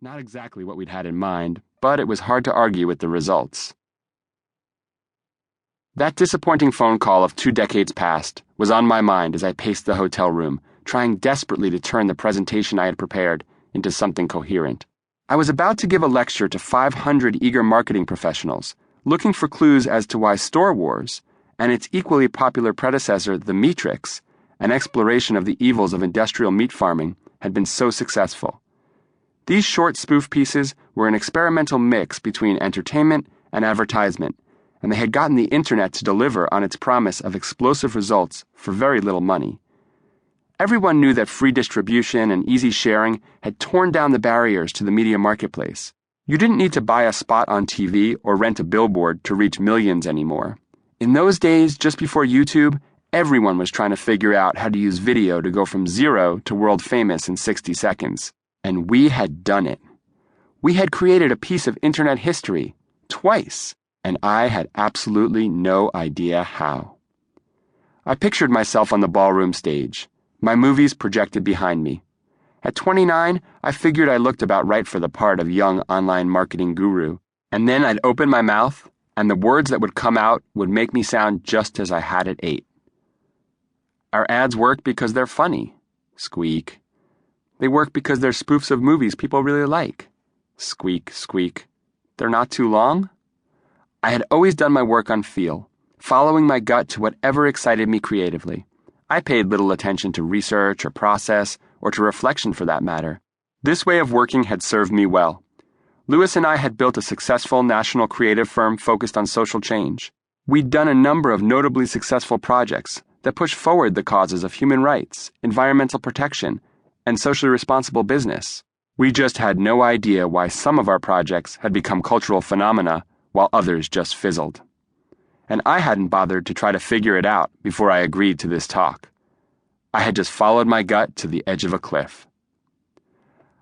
Not exactly what we'd had in mind, but it was hard to argue with the results. That disappointing phone call of 2 decades past was on my mind as I paced the hotel room, trying desperately to turn the presentation I had prepared into something coherent. I was about to give a lecture to 500 eager marketing professionals, looking for clues as to why Store Wars, and its equally popular predecessor, The Matrix, an exploration of the evils of industrial meat farming, had been so successful. These short spoof pieces were an experimental mix between entertainment and advertisement, and they had gotten the internet to deliver on its promise of explosive results for very little money. Everyone knew that free distribution and easy sharing had torn down the barriers to the media marketplace. You didn't need to buy a spot on TV or rent a billboard to reach millions anymore. In those days, just before YouTube, everyone was trying to figure out how to use video to go from zero to world famous in 60 seconds. And we had done it. We had created a piece of internet history, twice, and I had absolutely no idea how. I pictured myself on the ballroom stage, my movies projected behind me. At 29, I figured I looked about right for the part of young online marketing guru, and then I'd open my mouth, and the words that would come out would make me sound just as I had at 8. Our ads work because they're funny. Squeak. They work because they're spoofs of movies people really like. Squeak, squeak. They're not too long? I had always done my work on feel, following my gut to whatever excited me creatively. I paid little attention to research or process, or to reflection for that matter. This way of working had served me well. Lewis and I had built a successful national creative firm focused on social change. We'd done a number of notably successful projects that pushed forward the causes of human rights, environmental protection, and socially responsible business. We just had no idea why some of our projects had become cultural phenomena while others just fizzled. And I hadn't bothered to try to figure it out before I agreed to this talk. I had just followed my gut to the edge of a cliff.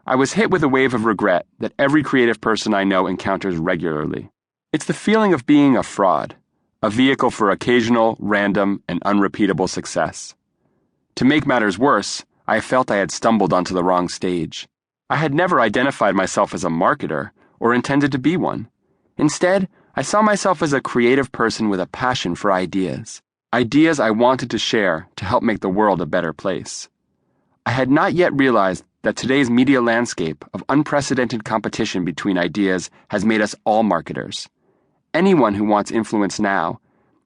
I was hit with a wave of regret that every creative person I know encounters regularly. It's the feeling of being a fraud, a vehicle for occasional, random, and unrepeatable success. To make matters worse, I felt I had stumbled onto the wrong stage. I had never identified myself as a marketer or intended to be one. Instead, I saw myself as a creative person with a passion for ideas. Ideas I wanted to share to help make the world a better place. I had not yet realized that today's media landscape of unprecedented competition between ideas has made us all marketers. Anyone who wants influence now,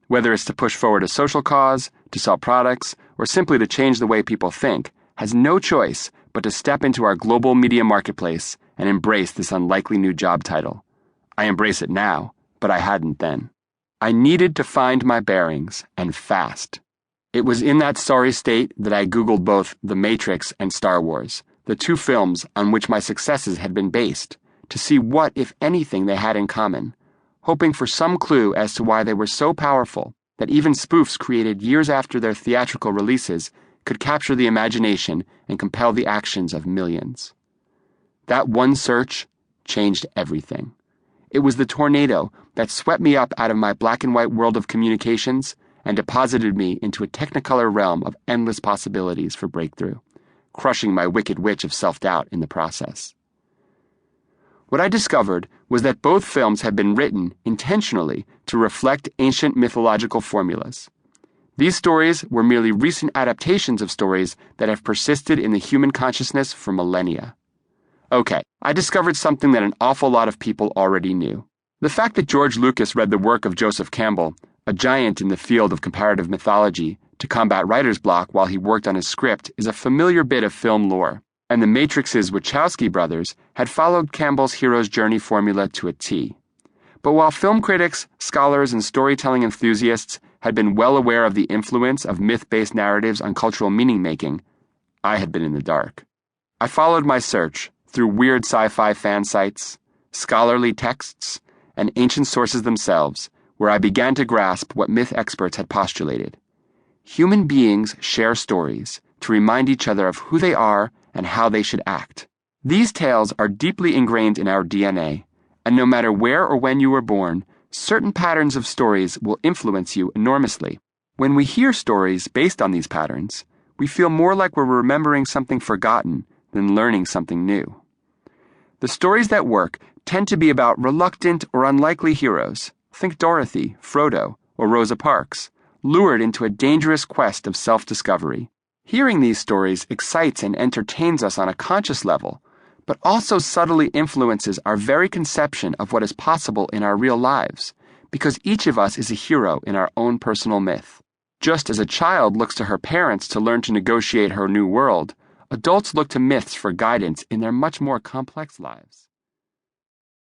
whether it's to push forward a social cause, to sell products, or simply to change the way people think, has no choice but to step into our global media marketplace and embrace this unlikely new job title. I embrace it now, but I hadn't then. I needed to find my bearings, and fast. It was in that sorry state that I Googled both The Matrix and Star Wars, the 2 films on which my successes had been based, to see what, if anything, they had in common, hoping for some clue as to why they were so powerful that even spoofs created years after their theatrical releases could capture the imagination and compel the actions of millions. That one search changed everything. It was the tornado that swept me up out of my black and white world of communications and deposited me into a technicolor realm of endless possibilities for breakthrough, crushing my wicked witch of self-doubt in the process. What I discovered was that both films had been written intentionally to reflect ancient mythological formulas. These stories were merely recent adaptations of stories that have persisted in the human consciousness for millennia. Okay, I discovered something that an awful lot of people already knew. The fact that George Lucas read the work of Joseph Campbell, a giant in the field of comparative mythology, to combat writer's block while he worked on his script is a familiar bit of film lore, and the Matrix's Wachowski brothers had followed Campbell's hero's journey formula to a T. But while film critics, scholars, and storytelling enthusiasts had been well aware of the influence of myth-based narratives on cultural meaning-making, I had been in the dark. I followed my search through weird sci-fi fan sites, scholarly texts, and ancient sources themselves, where I began to grasp what myth experts had postulated. Human beings share stories to remind each other of who they are and how they should act. These tales are deeply ingrained in our DNA, and no matter where or when you were born, certain patterns of stories will influence you enormously. When we hear stories based on these patterns, we feel more like we're remembering something forgotten than learning something new. The stories that work tend to be about reluctant or unlikely heroes, think Dorothy, Frodo, or Rosa Parks, lured into a dangerous quest of self-discovery. Hearing these stories excites and entertains us on a conscious level, but also subtly influences our very conception of what is possible in our real lives, because each of us is a hero in our own personal myth. Just as a child looks to her parents to learn to negotiate her new world, adults look to myths for guidance in their much more complex lives.